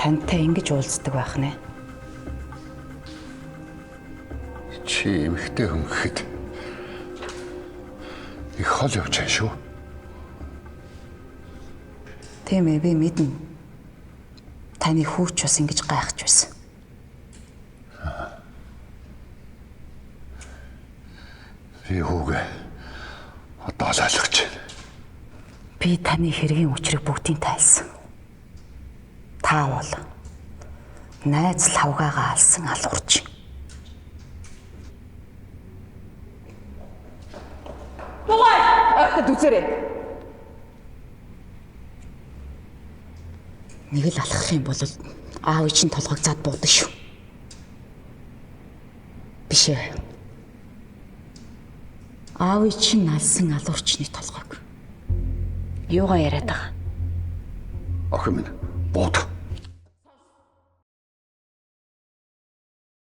тантай ингэж уулздаг байх нэ. Чи эмэгтэй хүн гэхэд их хол явж байгаа шүү. Тийм ээ, би мэднэ. Таны хүүч бас ингэж гайхаж байсан. Би хүүгээ одоо л ойлгож байна. Би таны хэргийн учрыг бүгдийг тайлсан. Та бол найз лавгаагаа алсан алуурч. Бугай! Ахад үзээрэй. Нэг л алхах юм бол аав ичийн толгойг зад буудаг шүү. Биш ээ. Аав ичийн алсан алуурчны толгойг. Юугаа яриад байгаа? Охин минь бууд.